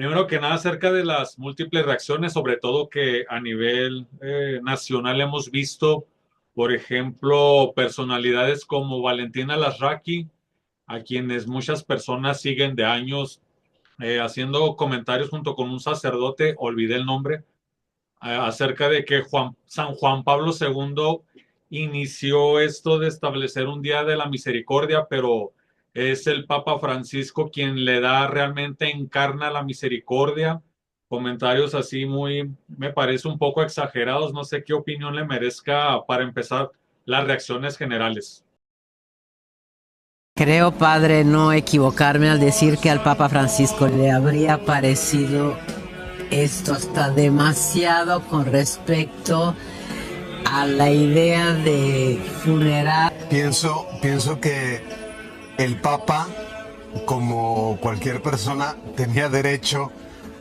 Primero que nada, acerca de las múltiples reacciones, sobre todo que a nivel nacional hemos visto, por ejemplo, personalidades como Valentina Lasraki, a quienes muchas personas siguen de años haciendo comentarios junto con un sacerdote, olvidé el nombre, acerca de que San Juan Pablo II inició esto de establecer un día de la misericordia, pero es el Papa Francisco quien le da realmente encarna la misericordia. Comentarios así muy, me parece un poco exagerados. No sé qué opinión le merezca para empezar las reacciones generales. Creo, padre, no equivocarme al decir que al Papa Francisco le habría parecido esto hasta demasiado con respecto a la idea de funeral. Pienso que el Papa, como cualquier persona, tenía derecho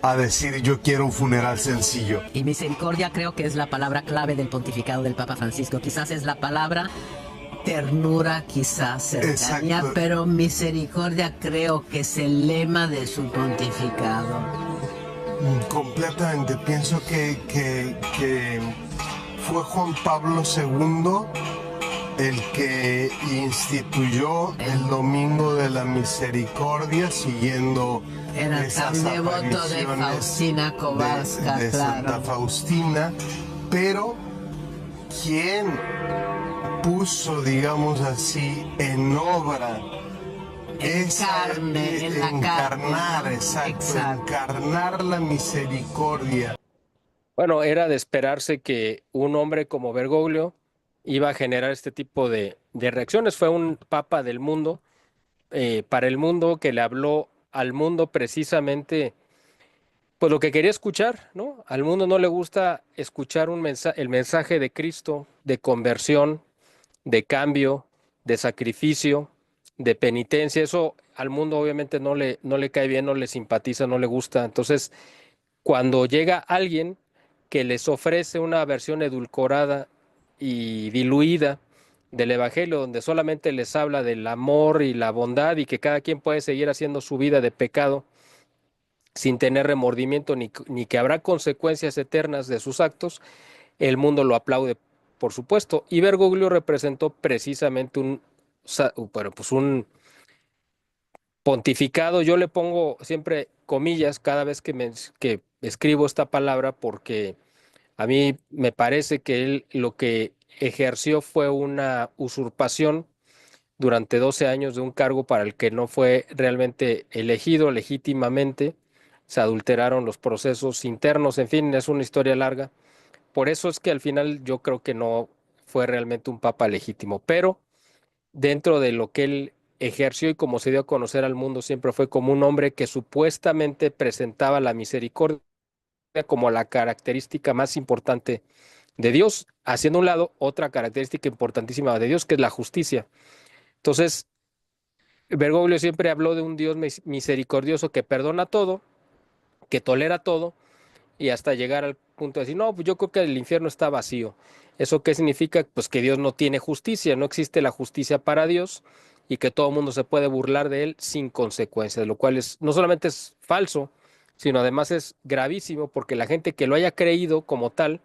a decir yo quiero un funeral sencillo. Y misericordia creo que es la palabra clave del pontificado del Papa Francisco. Quizás es la palabra ternura, quizás cercanía, Exacto. pero misericordia creo que es el lema de su pontificado. Completamente. Pienso que fue Juan Pablo II el que instituyó el Domingo de la Misericordia siguiendo Era esas tan devoto de apariciones Faustina Kowalska, de Santa claro. Faustina, pero ¿quién puso, digamos así, en obra En esa, carne, en la encarnar, carne, ¿no? exacto, encarnar la misericordia? Bueno, era de esperarse que un hombre como Bergoglio iba a generar este tipo de reacciones. Fue un papa del mundo, para el mundo, que le habló al mundo precisamente, pues lo que quería escuchar, ¿no? Al mundo no le gusta escuchar el mensaje de Cristo, de conversión, de cambio, de sacrificio, de penitencia. Eso al mundo obviamente no le cae bien, no le simpatiza, no le gusta. Entonces, cuando llega alguien que les ofrece una versión edulcorada y diluida del Evangelio, donde solamente les habla del amor y la bondad y que cada quien puede seguir haciendo su vida de pecado sin tener remordimiento ni que habrá consecuencias eternas de sus actos, el mundo lo aplaude, por supuesto. Y Bergoglio representó precisamente bueno, pues un pontificado. Yo le pongo siempre comillas cada vez que escribo esta palabra porque a mí me parece que él lo que ejerció fue una usurpación durante 12 años de un cargo para el que no fue realmente elegido legítimamente. Se adulteraron los procesos internos, en fin, es una historia larga. Por eso es que al final yo creo que no fue realmente un papa legítimo, pero dentro de lo que él ejerció y como se dio a conocer al mundo, siempre fue como un hombre que supuestamente presentaba la misericordia como la característica más importante de Dios, haciendo a un lado otra característica importantísima de Dios, que es la justicia. Entonces, Bergoglio siempre habló de un Dios misericordioso que perdona todo, que tolera todo, y hasta llegar al punto de decir, no, pues yo creo que el infierno está vacío. ¿Eso qué significa? Pues que Dios no tiene justicia, no existe la justicia para Dios y que todo el mundo se puede burlar de él sin consecuencias, lo cual no solamente es falso, sino además es gravísimo porque la gente que lo haya creído como tal,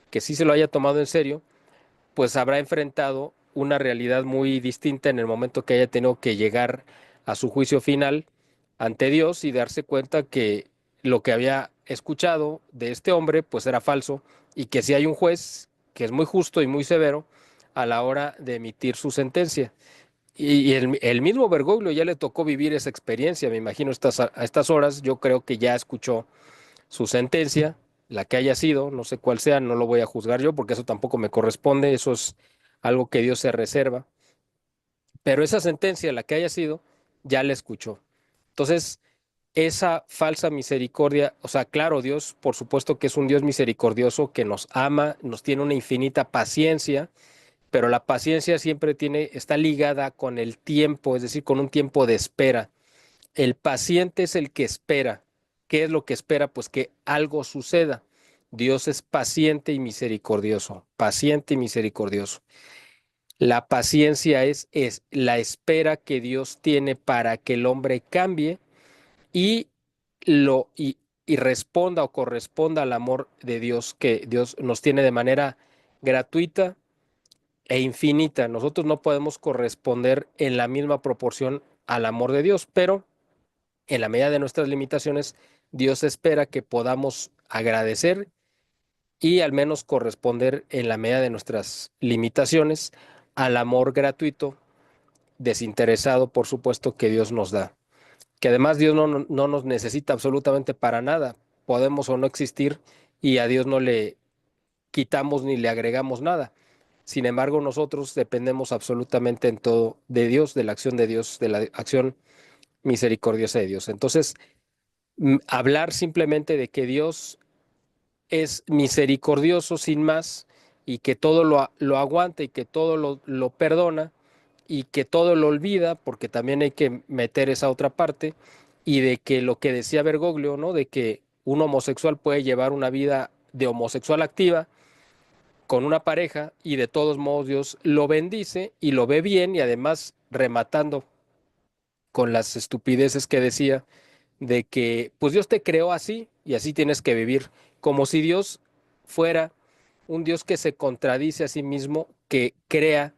que sí se lo haya tomado en serio, pues habrá enfrentado una realidad muy distinta en el momento que haya tenido que llegar a su juicio final ante Dios y darse cuenta que lo que había escuchado de este hombre pues era falso y que si hay un juez que es muy justo y muy severo a la hora de emitir su sentencia. Y el mismo Bergoglio ya le tocó vivir esa experiencia, me imagino a estas horas, yo creo que ya escuchó su sentencia, la que haya sido, no sé cuál sea, no lo voy a juzgar yo porque eso tampoco me corresponde, eso es algo que Dios se reserva, pero esa sentencia, la que haya sido, ya la escuchó. Entonces, esa falsa misericordia, o sea, claro, Dios, por supuesto que es un Dios misericordioso que nos ama, nos tiene una infinita paciencia, pero la paciencia siempre está ligada con el tiempo, es decir, con un tiempo de espera. El paciente es el que espera. ¿Qué es lo que espera? Pues que algo suceda. Dios es paciente y misericordioso, paciente y misericordioso. La paciencia es la espera que Dios tiene para que el hombre cambie y y responda o corresponda al amor de Dios que Dios nos tiene de manera gratuita e infinita. Nosotros no podemos corresponder en la misma proporción al amor de Dios, pero en la medida de nuestras limitaciones, Dios espera que podamos agradecer y al menos corresponder en la medida de nuestras limitaciones al amor gratuito, desinteresado, por supuesto, que Dios nos da. Que además Dios no nos necesita absolutamente para nada. Podemos o no existir y a Dios no le quitamos ni le agregamos nada. Sin embargo, nosotros dependemos absolutamente en todo de Dios, de la acción de Dios, de la acción misericordiosa de Dios. Entonces, hablar simplemente de que Dios es misericordioso sin más y que todo lo aguanta y que todo lo perdona y que todo lo olvida, porque también hay que meter esa otra parte, y de que lo que decía Bergoglio, ¿no? De que un homosexual puede llevar una vida de homosexual activa con una pareja y de todos modos Dios lo bendice y lo ve bien, y además rematando con las estupideces que decía de que pues Dios te creó así y así tienes que vivir, como si Dios fuera un Dios que se contradice a sí mismo, que crea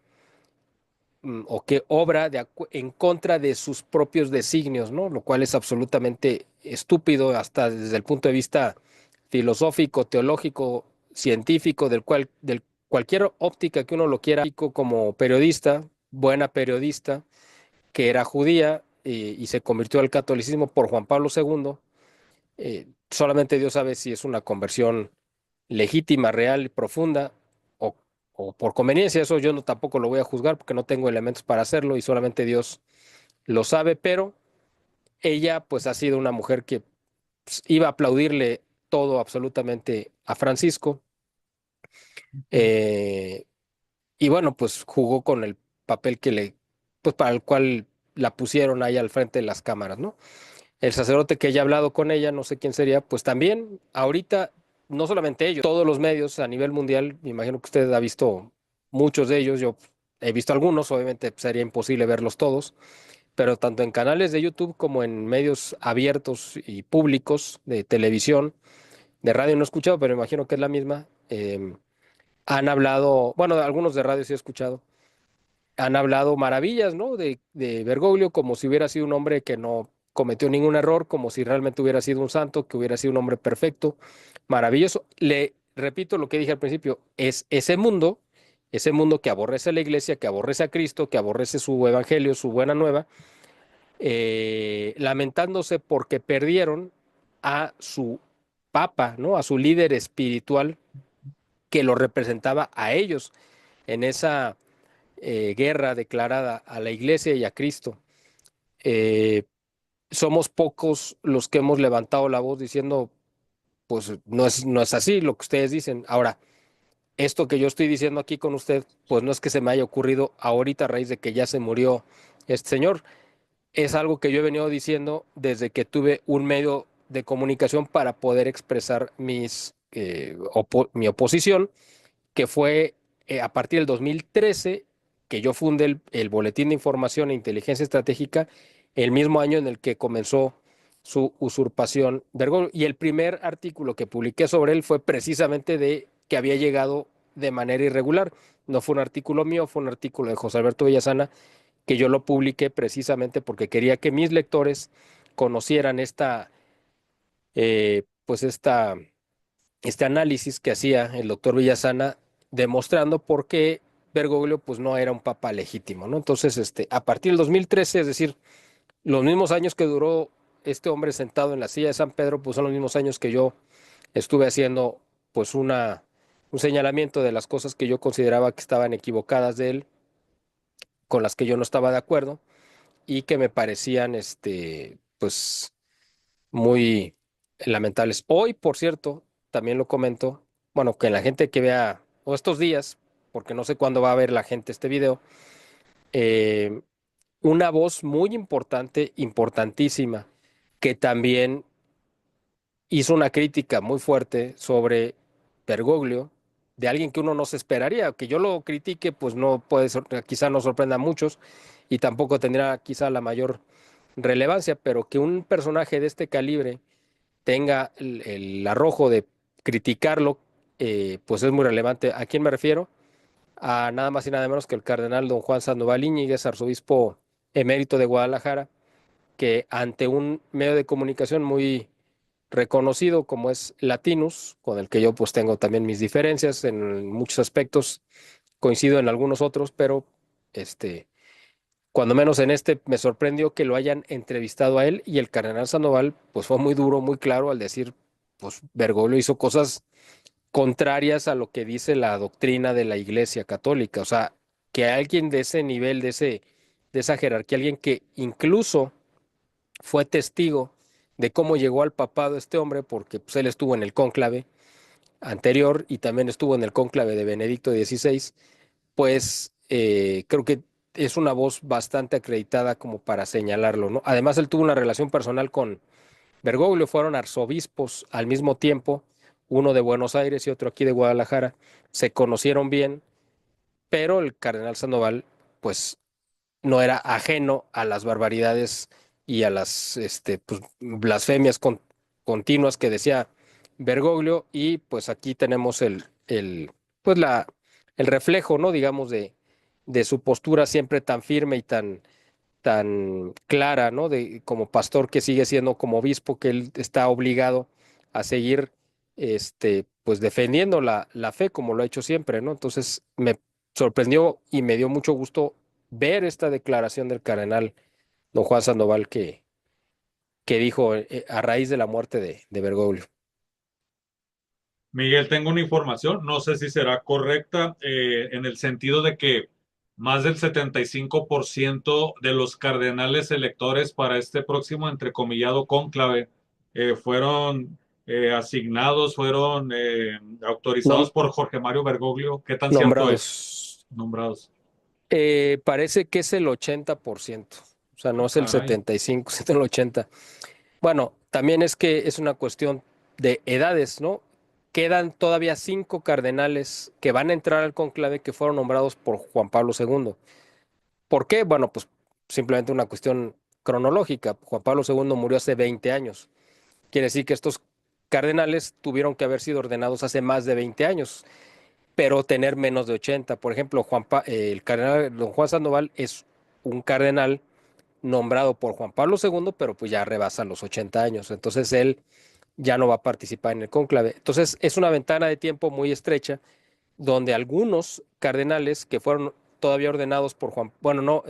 o que obra en contra de sus propios designios, ¿no? Lo cual es absolutamente estúpido hasta desde el punto de vista filosófico, teológico, científico, del cualquier óptica que uno lo quiera, como periodista, buena periodista, que era judía y se convirtió al catolicismo por Juan Pablo II. Solamente Dios sabe si es una conversión legítima, real y profunda, o, o por conveniencia. Eso yo no tampoco lo voy a juzgar porque no tengo elementos para hacerlo y solamente Dios lo sabe, pero ella pues ha sido una mujer que pues, iba a aplaudirle todo absolutamente a Francisco, eh, y bueno, pues jugó con el papel pues para el cual la pusieron ahí al frente de las cámaras, ¿no? El sacerdote que haya hablado con ella, no sé quién sería, pues también ahorita, no solamente ellos, todos los medios a nivel mundial, me imagino que usted ha visto muchos de ellos, yo he visto algunos, obviamente sería imposible verlos todos, pero tanto en canales de YouTube como en medios abiertos y públicos de televisión, de radio no he escuchado, pero imagino que es la misma, han hablado, bueno, algunos de radio sí he escuchado, han hablado maravillas, ¿no? De Bergoglio, como si hubiera sido un hombre que no cometió ningún error, como si realmente hubiera sido un santo, que hubiera sido un hombre perfecto, maravilloso. Le repito lo que dije al principio, es ese mundo que aborrece a la iglesia, que aborrece a Cristo, que aborrece su evangelio, su buena nueva, lamentándose porque perdieron a su papa, ¿no? A su líder espiritual que lo representaba a ellos en esa guerra declarada a la iglesia y a Cristo. Eh, Somos pocos los que hemos levantado la voz diciendo, pues no es así lo que ustedes dicen. Ahora, esto que yo estoy diciendo aquí con usted, pues no es que se me haya ocurrido ahorita a raíz de que ya se murió este señor. Es algo que yo he venido diciendo desde que tuve un medio de comunicación para poder expresar mi oposición, que fue a partir del 2013 que yo fundé el Boletín de Información e Inteligencia Estratégica, el mismo año en el que comenzó su usurpación Bergoglio. Y el primer artículo que publiqué sobre él fue precisamente de que había llegado de manera irregular. No fue un artículo mío, fue un artículo de José Alberto Villasana, que yo lo publiqué precisamente porque quería que mis lectores conocieran pues este análisis que hacía el doctor Villasana, demostrando por qué Bergoglio pues no era un papa legítimo, ¿no? Entonces, a partir del 2013, es decir, los mismos años que duró este hombre sentado en la silla de San Pedro, pues son los mismos años que yo estuve haciendo pues un señalamiento de las cosas que yo consideraba que estaban equivocadas de él, con las que yo no estaba de acuerdo y que me parecían pues muy lamentables. Hoy, por cierto, también lo comento, bueno, que la gente que vea, o estos días, porque no sé cuándo va a ver la gente este video, eh, una voz muy importante, importantísima, que también hizo una crítica muy fuerte sobre Bergoglio, de alguien que uno no se esperaría. Que yo lo critique, pues no puede, quizá no sorprenda a muchos y tampoco tendrá quizá la mayor relevancia, pero que un personaje de este calibre tenga el arrojo de criticarlo, pues es muy relevante. ¿A quién me refiero? A nada más y nada menos que el cardenal don Juan Sandoval Íñiguez, arzobispo emérito de Guadalajara, que ante un medio de comunicación muy reconocido como es Latinus, con el que yo pues tengo también mis diferencias en muchos aspectos, coincido en algunos otros, pero este, cuando menos en este me sorprendió que lo hayan entrevistado a él, y el cardenal Sandoval pues fue muy duro, muy claro al decir, pues Bergoglio hizo cosas contrarias a lo que dice la doctrina de la Iglesia Católica. O sea, que alguien de ese nivel, de esa jerarquía, alguien que incluso fue testigo de cómo llegó al papado este hombre, porque pues, él estuvo en el cónclave anterior y también estuvo en el cónclave de Benedicto XVI, pues creo que es una voz bastante acreditada como para señalarlo, ¿no? Además, él tuvo una relación personal con Bergoglio, fueron arzobispos al mismo tiempo, uno de Buenos Aires y otro aquí de Guadalajara, se conocieron bien, pero el cardenal Sandoval, pues, no era ajeno a las barbaridades y a las pues, blasfemias continuas que decía Bergoglio, y pues aquí tenemos pues el reflejo, ¿no? Digamos, de su postura siempre tan firme y tan clara, ¿no? De como pastor que sigue siendo como obispo, que él está obligado a seguir, pues defendiendo la fe como lo ha hecho siempre, ¿no? Entonces me sorprendió y me dio mucho gusto ver esta declaración del cardenal don Juan Sandoval que dijo a raíz de la muerte de Bergoglio. Miguel, tengo una información, no sé si será correcta, en el sentido de que más del 75% de los cardenales electores para este próximo entrecomillado cónclave fueron asignados, fueron autorizados Nom- por Jorge Mario Bergoglio. ¿Qué tan cierto es? Nombrados. Nombrados. Parece que es el 80%, o sea, no Ah, es el caray. 75, es el 80%. Bueno, también es que es una cuestión de edades, ¿no? Quedan todavía 5 cardenales que van a entrar al conclave que fueron nombrados por Juan Pablo II. ¿Por qué? Bueno, pues simplemente una cuestión cronológica. Juan Pablo II murió hace 20 años. Quiere decir que estos cardenales tuvieron que haber sido ordenados hace más de 20 años, pero tener menos de 80. Por ejemplo, el cardenal don Juan Sandoval es un cardenal nombrado por Juan Pablo II, pero pues ya rebasa los 80 años. Entonces él ya no va a participar en el cónclave. Entonces es una ventana de tiempo muy estrecha donde algunos cardenales que fueron todavía ordenados por Juan, bueno, no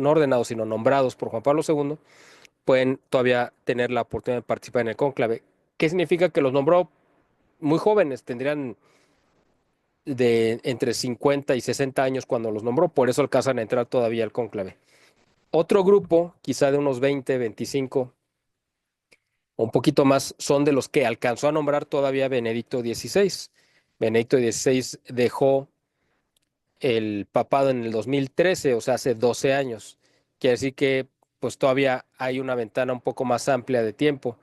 ordenados, sino nombrados por Juan Pablo II, pueden todavía tener la oportunidad de participar en el cónclave. ¿Qué significa? Que los nombró muy jóvenes, tendrían de entre 50 y 60 años cuando los nombró, por eso alcanzan a entrar todavía al cónclave. Otro grupo, quizá de unos 20, 25 o un poquito más, son de los que alcanzó a nombrar todavía Benedicto XVI. Benedicto XVI dejó el papado en el 2013, o sea, hace 12 años. Quiere decir que pues todavía hay una ventana un poco más amplia de tiempo.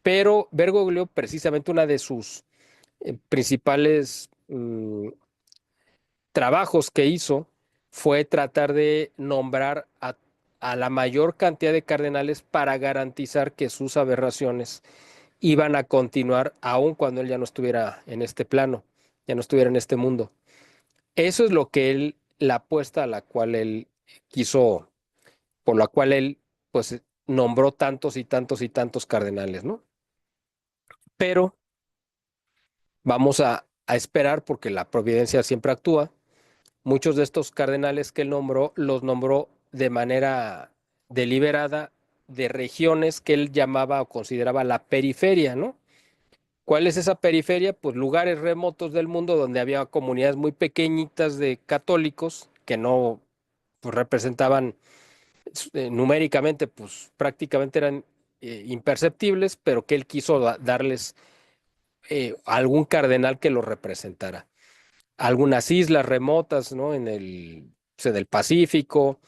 Pero Bergoglio, precisamente una de sus principales trabajos que hizo fue tratar de nombrar a la mayor cantidad de cardenales para garantizar que sus aberraciones iban a continuar aun cuando él ya no estuviera en este plano, ya no estuviera en este mundo. Eso es lo que él, la apuesta a la cual él quiso, por la cual él pues nombró tantos y tantos y tantos cardenales, ¿no? Pero vamos a esperar porque la providencia siempre actúa. Muchos de estos cardenales que él nombró, los nombró de manera deliberada de regiones que él llamaba o consideraba la periferia, ¿no? ¿Cuál es esa periferia? Pues lugares remotos del mundo donde había comunidades muy pequeñitas de católicos que no pues, representaban numéricamente, pues prácticamente eran imperceptibles, pero que él quiso darles algún cardenal que los representara. Algunas islas remotas, ¿no? Pues, en el Pacífico,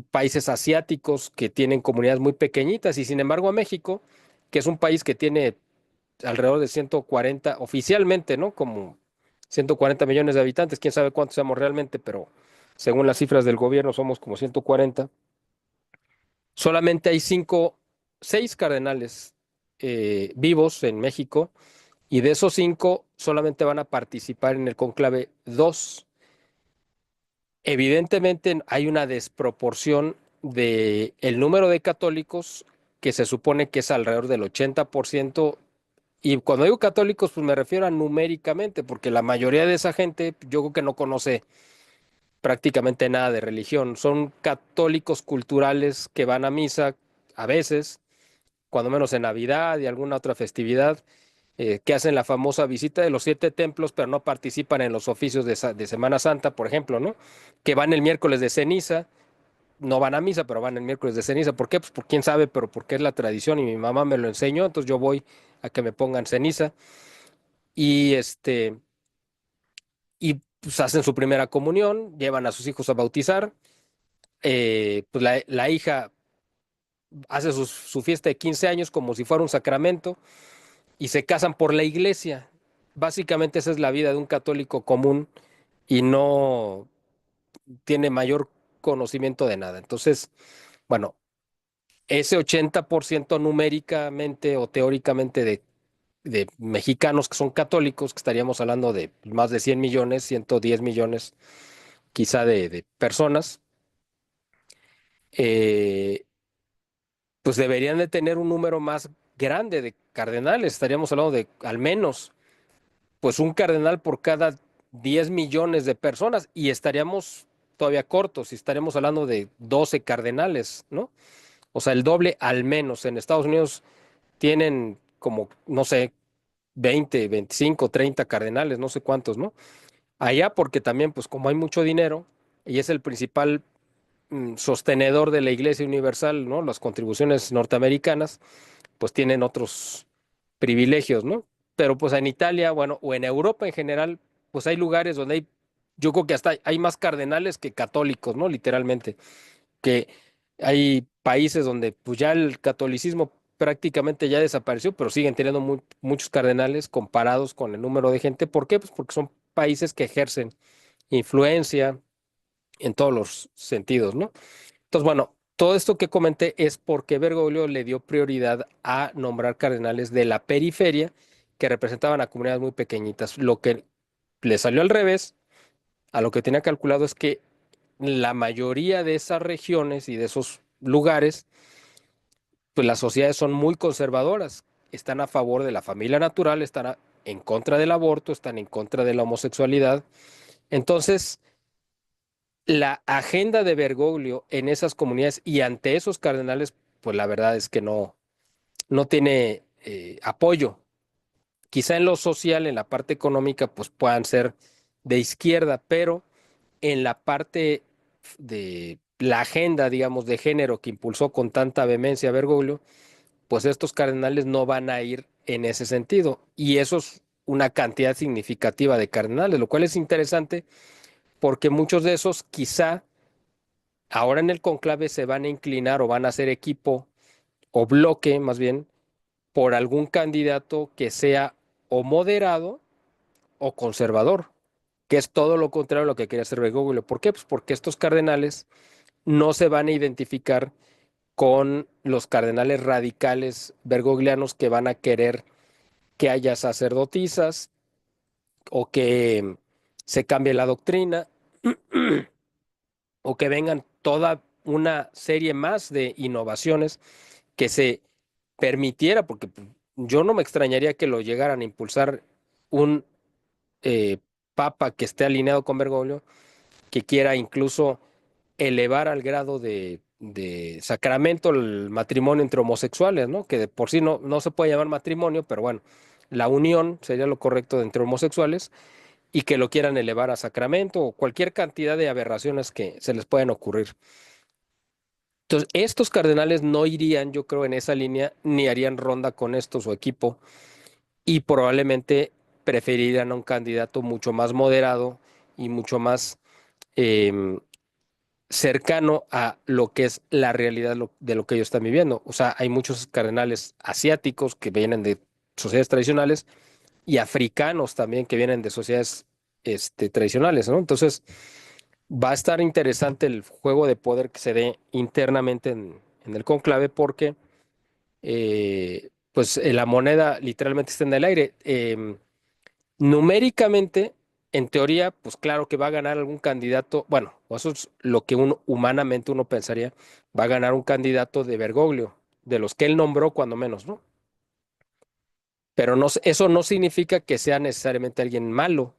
países asiáticos que tienen comunidades muy pequeñitas, y sin embargo a México, que es un país que tiene alrededor de 140, oficialmente, ¿no? Como 140 millones de habitantes, quién sabe cuántos seamos realmente, pero según las cifras del gobierno somos como 140. Solamente hay 6 cardenales vivos en México, y de esos 5 solamente van a participar en el cónclave 2. Evidentemente hay una desproporción de el número de católicos, que se supone que es alrededor del 80%. Y cuando digo católicos, pues me refiero a numéricamente, porque la mayoría de esa gente yo creo que no conoce prácticamente nada de religión. Son católicos culturales que van a misa a veces, cuando menos en Navidad y alguna otra festividad, que hacen la famosa visita de los 7 templos, pero no participan en los oficios de Semana Santa, por ejemplo, ¿no? Que van el miércoles de ceniza, no van a misa, pero van el miércoles de ceniza. ¿Por qué? Pues por quién sabe, pero porque es la tradición y mi mamá me lo enseñó, entonces yo voy a que me pongan ceniza. Y pues hacen su primera comunión, llevan a sus hijos a bautizar. Pues la hija hace su fiesta de 15 años como si fuera un sacramento y se casan por la iglesia. Básicamente esa es la vida de un católico común y no tiene mayor conocimiento de nada. Entonces, bueno, ese 80% numéricamente o teóricamente de mexicanos que son católicos, que estaríamos hablando de más de 100 millones, 110 millones quizá de personas, eh, pues deberían de tener un número más grande de cardenales. Estaríamos hablando de al menos pues un cardenal por cada 10 millones de personas y estaríamos todavía cortos y estaríamos hablando de 12 cardenales, ¿no? O sea, el doble al menos. En Estados Unidos tienen como, no sé, 20, 25, 30 cardenales, no sé cuántos, ¿no? Allá porque también, pues como hay mucho dinero y es el principal sostenedor de la Iglesia Universal, ¿no? Las contribuciones norteamericanas, pues tienen otros privilegios, ¿no? Pero pues en Italia, bueno, o en Europa en general, pues hay lugares donde hay, yo creo que hasta hay más cardenales que católicos, ¿no? Literalmente, que hay países donde pues ya el catolicismo prácticamente ya desapareció, pero siguen teniendo muchos cardenales comparados con el número de gente. ¿Por qué? Pues porque son países que ejercen influencia en todos los sentidos, ¿no? Entonces, bueno, todo esto que comenté es porque Bergoglio le dio prioridad a nombrar cardenales de la periferia que representaban a comunidades muy pequeñitas. Lo que le salió al revés a lo que tenía calculado es que la mayoría de esas regiones y de esos lugares, pues las sociedades son muy conservadoras, están a favor de la familia natural, en contra del aborto, están en contra de la homosexualidad. Entonces, la agenda de Bergoglio en esas comunidades y ante esos cardenales, pues la verdad es que no tiene apoyo. Quizá en lo social, en la parte económica, pues puedan ser de izquierda, pero en la parte de la agenda, digamos, de género que impulsó con tanta vehemencia Bergoglio, pues estos cardenales no van a ir en ese sentido. Y eso es una cantidad significativa de cardenales, lo cual es interesante porque muchos de esos quizá ahora en el conclave se van a inclinar o van a hacer equipo o bloque más bien por algún candidato que sea o moderado o conservador, que es todo lo contrario a lo que quería hacer Bergoglio. ¿Por qué? Pues porque estos cardenales no se van a identificar con los cardenales radicales bergoglianos que van a querer que haya sacerdotisas o que se cambie la doctrina o que vengan toda una serie más de innovaciones que se permitiera, porque yo no me extrañaría que lo llegaran a impulsar un eh, papa que esté alineado con Bergoglio, que quiera incluso elevar al grado de sacramento el matrimonio entre homosexuales, ¿no? Que de por sí no se puede llamar matrimonio, pero bueno, la unión sería lo correcto entre homosexuales y que lo quieran elevar a sacramento o cualquier cantidad de aberraciones que se les puedan ocurrir. Entonces, estos cardenales no irían, yo creo, en esa línea, ni harían ronda con esto su equipo, y probablemente preferirían a un candidato mucho más moderado y mucho más em, cercano a lo que es la realidad de lo que ellos están viviendo. O sea, hay muchos cardenales asiáticos que vienen de sociedades tradicionales y africanos también que vienen de sociedades tradicionales, ¿no? Entonces, va a estar interesante el juego de poder que se dé internamente en el conclave porque pues la moneda literalmente está en el aire. Numéricamente, en teoría, pues claro que va a ganar algún candidato, bueno, eso es lo que humanamente uno pensaría, va a ganar un candidato de Bergoglio, de los que él nombró cuando menos, ¿no? Pero no, eso no significa que sea necesariamente alguien malo.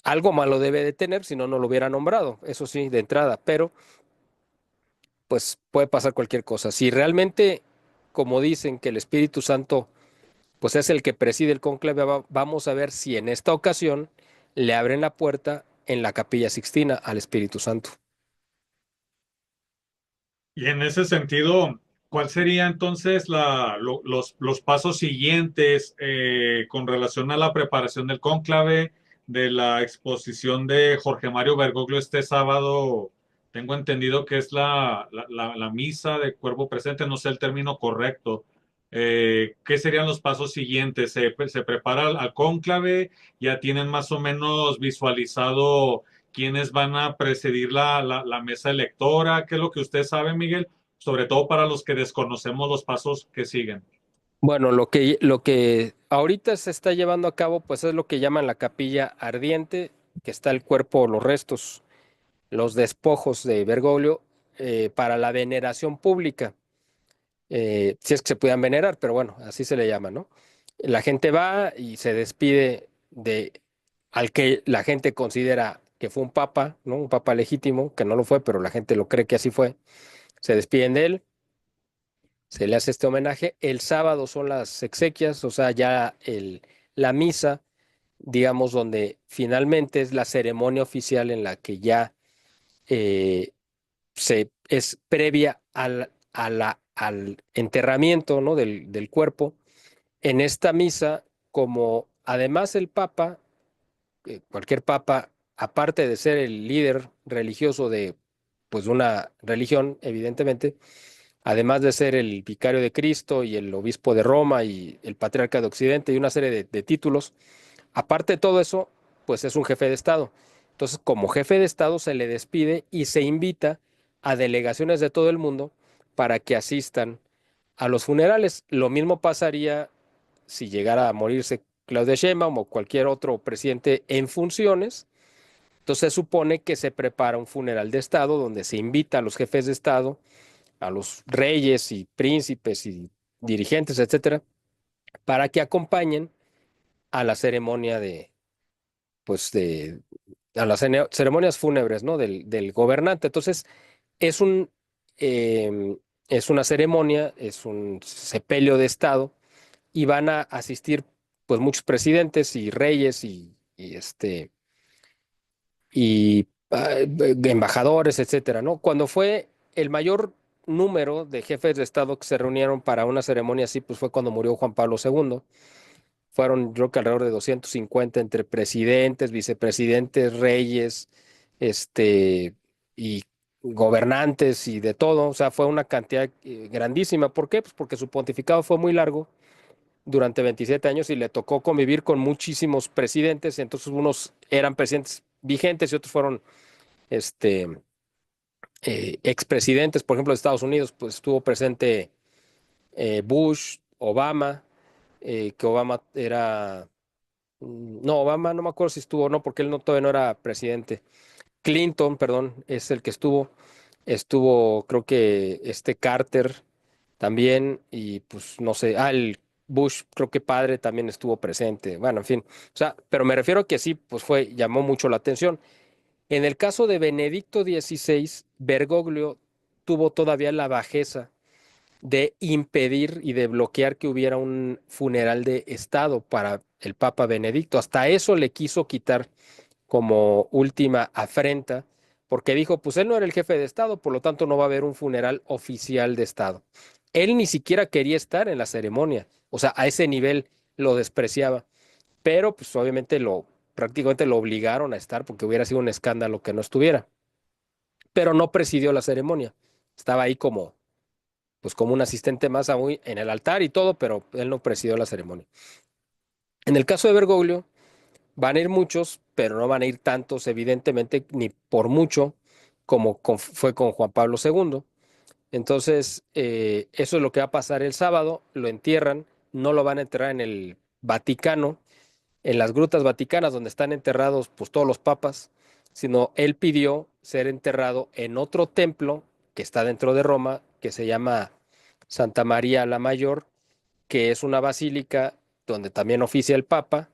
Algo malo debe de tener, si no, no lo hubiera nombrado, eso sí, de entrada, pero pues puede pasar cualquier cosa. Si realmente, como dicen, que el Espíritu Santo pues es el que preside el cónclave, vamos a ver si en esta ocasión le abren la puerta en la Capilla Sixtina al Espíritu Santo. Y en ese sentido, ¿cuál sería entonces los pasos siguientes con relación a la preparación del cónclave, de la exposición de Jorge Mario Bergoglio este sábado? Tengo entendido que es la misa de cuerpo presente, no sé el término correcto. ¿Qué serían los pasos siguientes? ¿Se prepara al cónclave? ¿Ya tienen más o menos visualizado quiénes van a presidir la mesa electora? ¿Qué es lo que usted sabe, Miguel? Sobre todo para los que desconocemos los pasos que siguen. Bueno, lo que ahorita se está llevando a cabo, pues es lo que llaman la capilla ardiente, que está el cuerpo, los restos, los despojos de Bergoglio para la veneración pública. Si es que se puedan venerar, pero bueno, así se le llama, ¿no? La gente va y se despide de al que la gente considera que fue un papa, ¿no? Un papa legítimo, que no lo fue, pero la gente lo cree que así fue. Se despiden de él, se le hace este homenaje. El sábado son las exequias, o sea, ya la misa, digamos, donde finalmente es la ceremonia oficial en la que ya eh, es previa al enterramiento, ¿no? del cuerpo. En esta misa, como además el Papa, cualquier Papa, aparte de ser el líder religioso de pues una religión, evidentemente, además de ser el vicario de Cristo y el obispo de Roma y el patriarca de Occidente y una serie de títulos, aparte de todo eso, pues es un jefe de Estado. Entonces, como jefe de Estado se le despide y se invita a delegaciones de todo el mundo para que asistan a los funerales. Lo mismo pasaría si llegara a morirse Claudia Sheinbaum o cualquier otro presidente en funciones. Entonces se supone que se prepara un funeral de Estado donde se invita a los jefes de Estado, a los reyes y príncipes y dirigentes, etcétera, para que acompañen a la ceremonia pues a las ceremonias fúnebres, ¿no? Del gobernante. Entonces, es un, es una ceremonia, es un sepelio de Estado y van a asistir pues muchos presidentes y reyes y embajadores, etcétera, ¿no? Cuando fue el mayor número de jefes de Estado que se reunieron para una ceremonia así, pues fue cuando murió Juan Pablo II. Fueron, creo que alrededor de 250 entre presidentes, vicepresidentes, reyes, este, y gobernantes y de todo. O sea, fue una cantidad grandísima. ¿Por qué? Pues porque su pontificado fue muy largo durante 27 años y le tocó convivir con muchísimos presidentes. Entonces, unos eran presidentes vigentes y otros fueron este, expresidentes. Por ejemplo, de Estados Unidos, pues estuvo presente Bush, Obama, que Obama era. No, Obama no me acuerdo si estuvo o no, porque él no, todavía no era presidente. Clinton, perdón, es el que estuvo. Estuvo, creo que Carter también, y pues no sé, el Bush, creo que padre también estuvo presente. Bueno, en fin, o sea, pero me refiero a que sí, pues llamó mucho la atención. En el caso de Benedicto XVI, Bergoglio tuvo todavía la bajeza de impedir y de bloquear que hubiera un funeral de Estado para el Papa Benedicto. Hasta eso le quiso quitar como última afrenta, porque dijo, pues él no era el jefe de Estado, por lo tanto no va a haber un funeral oficial de Estado. Él ni siquiera quería estar en la ceremonia, o sea, a ese nivel lo despreciaba, pero pues obviamente prácticamente lo obligaron a estar porque hubiera sido un escándalo que no estuviera, pero no presidió la ceremonia, estaba ahí como un asistente más aún en el altar y todo, pero él no presidió la ceremonia. En el caso de Bergoglio, van a ir muchos, pero no van a ir tantos, evidentemente, ni por mucho, como fue con Juan Pablo II. Entonces, eso es lo que va a pasar el sábado, lo entierran, no lo van a enterrar en el Vaticano, en las grutas vaticanas donde están enterrados pues todos los papas, sino él pidió ser enterrado en otro templo que está dentro de Roma, que se llama Santa María la Mayor, que es una basílica donde también oficia el papa,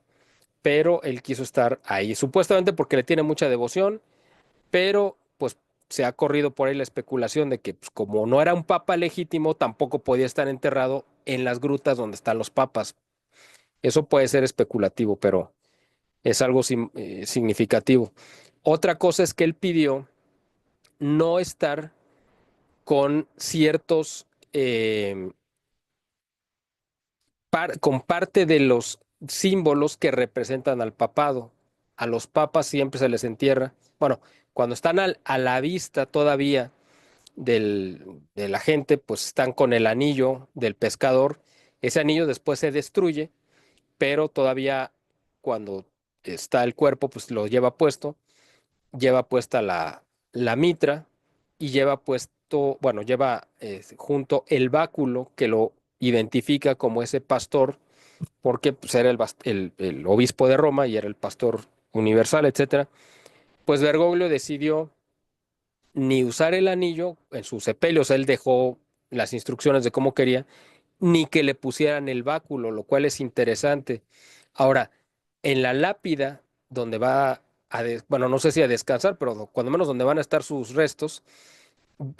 pero él quiso estar ahí, supuestamente porque le tiene mucha devoción, pero pues se ha corrido por ahí la especulación de que pues, como no era un papa legítimo, tampoco podía estar enterrado en las grutas donde están los papas. Eso puede ser especulativo, pero es algo significativo. Otra cosa es que él pidió no estar con ciertos, con parte de los símbolos que representan al papado. A los papas siempre se les entierra. Bueno, cuando están a la vista todavía de la gente, pues están con el anillo del pescador. Ese anillo después se destruye, pero todavía cuando está el cuerpo, pues lo lleva puesta la mitra y lleva puesto, bueno, lleva junto el báculo que lo identifica como ese pastor, porque pues, era el obispo de Roma y era el pastor universal, etcétera. Pues Bergoglio decidió ni usar el anillo en sus sepelios, él dejó las instrucciones de cómo quería, ni que le pusieran el báculo, lo cual es interesante. Ahora, en la lápida, donde va bueno, no sé si a descansar, pero cuando menos donde van a estar sus restos,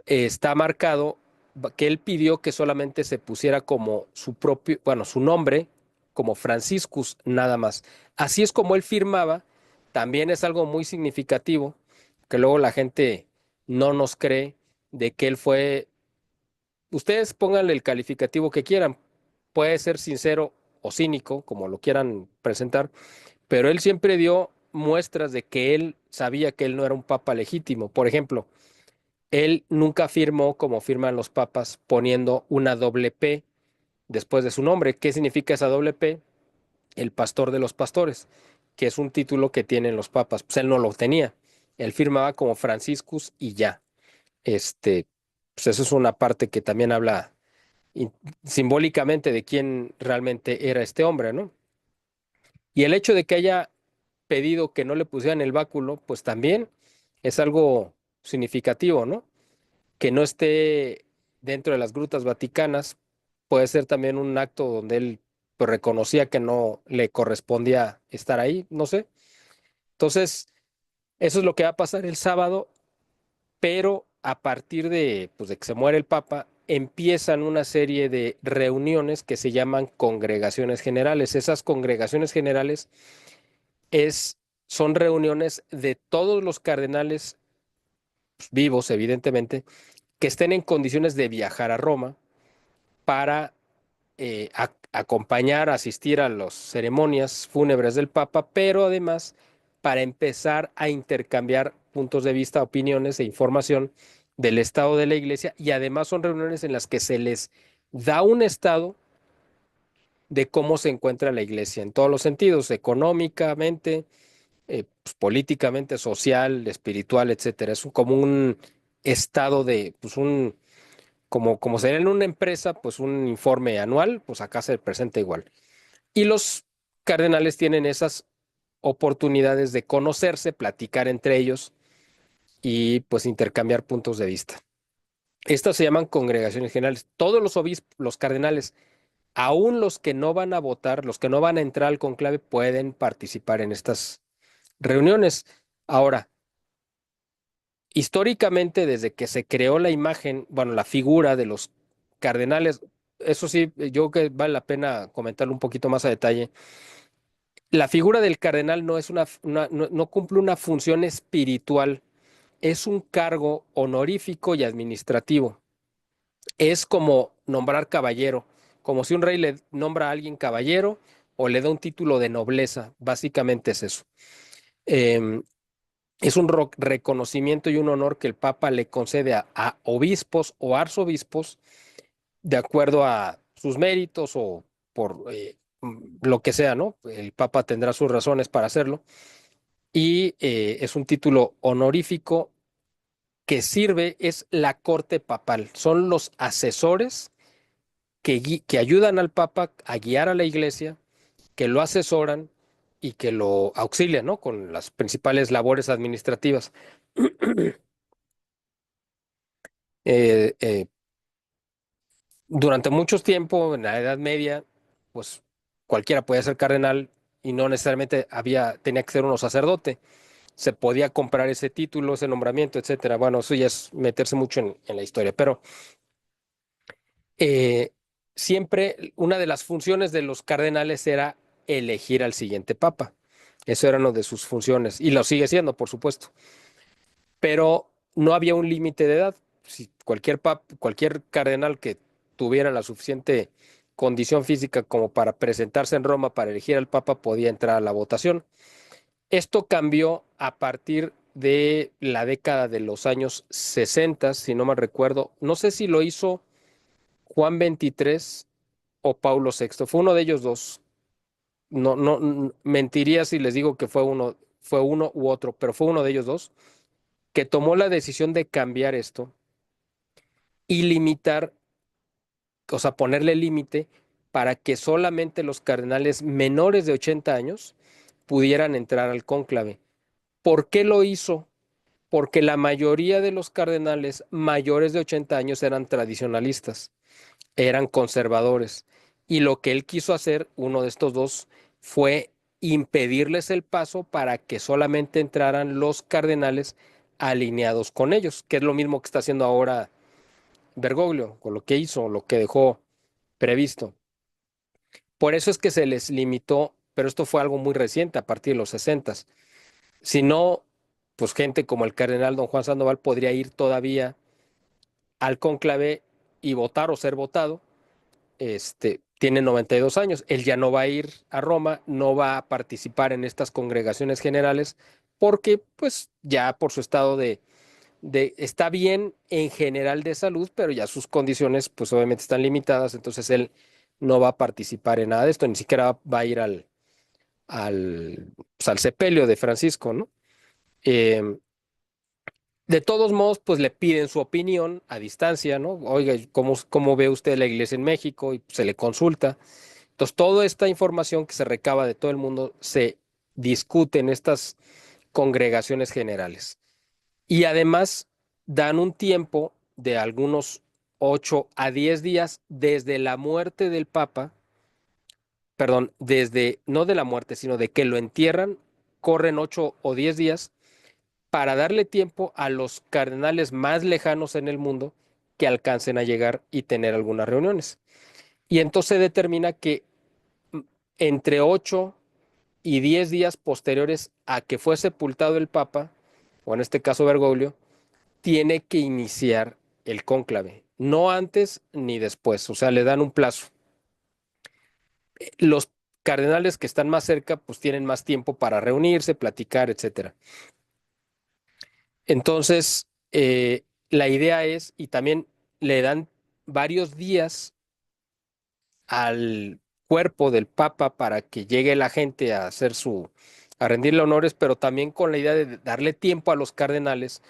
está marcado que él pidió que solamente se pusiera como su propio, bueno, su nombre, como Franciscus, nada más. Así es como él firmaba, también es algo muy significativo, que luego la gente no nos cree de que él fue, ustedes pónganle el calificativo que quieran, puede ser sincero o cínico, como lo quieran presentar, pero él siempre dio muestras de que él sabía que él no era un papa legítimo. Por ejemplo, él nunca firmó como firman los papas poniendo una doble P después de su nombre. ¿Qué significa esa doble P? El pastor de los pastores, que es un título que tienen los papas. Pues él no lo tenía. Él firmaba como Franciscus y ya. Pues eso es una parte que también habla simbólicamente de quién realmente era este hombre, ¿no? Y el hecho de que haya pedido que no le pusieran el báculo, pues también es algo significativo, ¿no? Que no esté dentro de las grutas vaticanas puede ser también un acto donde él pues, reconocía que no le correspondía estar ahí, no sé. Entonces, eso es lo que va a pasar el sábado, pero a partir pues, de que se muere el Papa, empiezan una serie de reuniones que se llaman congregaciones generales. Esas congregaciones generales es, son reuniones de todos los cardenales pues, vivos, evidentemente, que estén en condiciones de viajar a Roma para acompañar, asistir a las ceremonias fúnebres del Papa, pero además para empezar a intercambiar puntos de vista, opiniones e información del estado de la iglesia y además son reuniones en las que se les da un estado de cómo se encuentra la iglesia en todos los sentidos, económicamente, pues, políticamente, social, espiritual, etcétera. Es como un estado de, pues como sería en una empresa, pues un informe anual, pues acá se presenta igual. Y los cardenales tienen esas oportunidades de conocerse, platicar entre ellos y pues intercambiar puntos de vista. Estas se llaman congregaciones generales. Todos los obispos, los cardenales, aún los que no van a votar, los que no van a entrar al conclave, pueden participar en estas reuniones. Ahora, históricamente, desde que se creó la imagen, bueno, la figura de los cardenales, eso sí, yo creo que vale la pena comentarlo un poquito más a detalle. La figura del cardenal no es no cumple una función espiritual, es un cargo honorífico y administrativo. Es como nombrar caballero, como si un rey le nombra a alguien caballero o le da un título de nobleza, básicamente es eso. Em, es un reconocimiento y un honor que el Papa le concede a obispos o arzobispos de acuerdo a sus méritos o por lo que sea, ¿no? El Papa tendrá sus razones para hacerlo y es un título honorífico que sirve es la corte papal. Son los asesores que ayudan al Papa a guiar a la Iglesia, que lo asesoran y que lo auxilian, ¿no? Con las principales labores administrativas. Eh, eh, Durante mucho tiempo, en la Edad Media, pues cualquiera podía ser cardenal y no necesariamente tenía que ser uno sacerdote. Se podía comprar ese título, ese nombramiento, etcétera. Bueno, eso ya es meterse mucho en la historia, pero eh, siempre una de las funciones de los cardenales era elegir al siguiente papa. Eso era una de sus funciones y lo sigue siendo, por supuesto. Pero no había un límite de edad. Si cualquier cardenal que tuviera la suficiente condición física como para presentarse en Roma para elegir al papa podía entrar a la votación. Esto cambió a partir de la década de los años 60, si no mal recuerdo. No sé si lo hizo Juan XXIII o Paulo VI. Fue uno de ellos dos. No, no, mentiría si les digo que fue uno u otro, pero fue uno de ellos dos que tomó la decisión de cambiar esto y limitar, o sea, ponerle límite para que solamente los cardenales menores de 80 años pudieran entrar al cónclave. ¿Por qué lo hizo? Porque la mayoría de los cardenales mayores de 80 años eran tradicionalistas, eran conservadores. Y lo que él quiso hacer, uno de estos dos, fue impedirles el paso para que solamente entraran los cardenales alineados con ellos, que es lo mismo que está haciendo ahora Bergoglio, con lo que hizo, lo que dejó previsto. Por eso es que se les limitó, pero esto fue algo muy reciente, a partir de los 60. Si no, pues gente como el cardenal don Juan Sandoval podría ir todavía al cónclave y votar o ser votado. Tiene 92 años, él ya no va a ir a Roma, no va a participar en estas congregaciones generales, porque pues ya por su estado está bien en general de salud, pero ya sus condiciones pues obviamente están limitadas, entonces él no va a participar en nada de esto, ni siquiera va a ir pues, al sepelio de Francisco, ¿no? Eh, de todos modos, pues le piden su opinión a distancia, ¿no? Oiga, ¿cómo ve usted la iglesia en México? Y se le consulta. Entonces, toda esta información que se recaba de todo el mundo se discute en estas congregaciones generales. Y además dan un tiempo de algunos 8 a 10 días desde la muerte del Papa, perdón, no de la muerte, sino de que lo entierran, corren 8 o 10 días para darle tiempo a los cardenales más lejanos en el mundo que alcancen a llegar y tener algunas reuniones. Y entonces se determina que mm, entre 8 y 10 días posteriores a que fue sepultado el Papa, o en este caso Bergoglio, tiene que iniciar el cónclave, no antes ni después, o sea, le dan un plazo. Los cardenales que están más cerca, pues tienen más tiempo para reunirse, platicar, etcétera. Entonces, la idea es, y también le dan varios días al cuerpo del Papa para que llegue la gente a rendirle honores, pero también con la idea de darle tiempo a los cardenales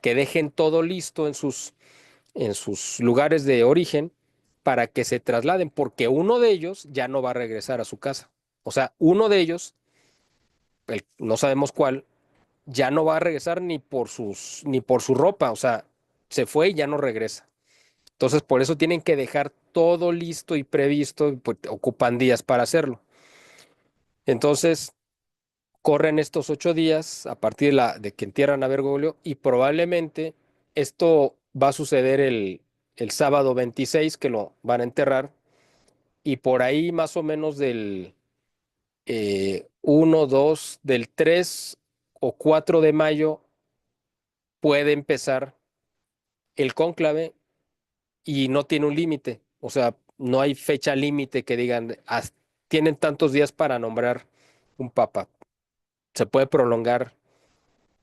que dejen todo listo en sus lugares de origen para que se trasladen, porque uno de ellos ya no va a regresar a su casa. O sea, uno de ellos, no sabemos cuál, ya no va a regresar ni por su ropa, o sea, se fue y ya no regresa. Entonces, por eso tienen que dejar todo listo y previsto, y pues ocupan días para hacerlo. Entonces, corren estos 8 días a partir de que entierran a Bergoglio y probablemente esto va a suceder el sábado 26 que lo van a enterrar y por ahí más o menos del 1, 2, del 3 o 4 de mayo puede empezar el cónclave y no tiene un límite. O sea, no hay fecha límite que digan, tienen tantos días para nombrar un papa. Se puede prolongar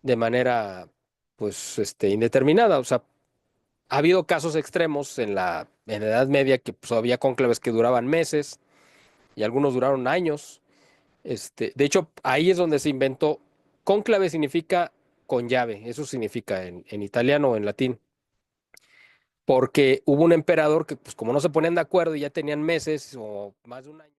de manera, pues, indeterminada. O sea, ha habido casos extremos en la Edad Media que pues, había cónclaves que duraban meses y algunos duraron años. De hecho, ahí es donde se inventó. Cónclave significa con llave, eso significa en italiano o en latín, porque hubo un emperador que, pues como no se ponían de acuerdo y ya tenían meses o más de un año.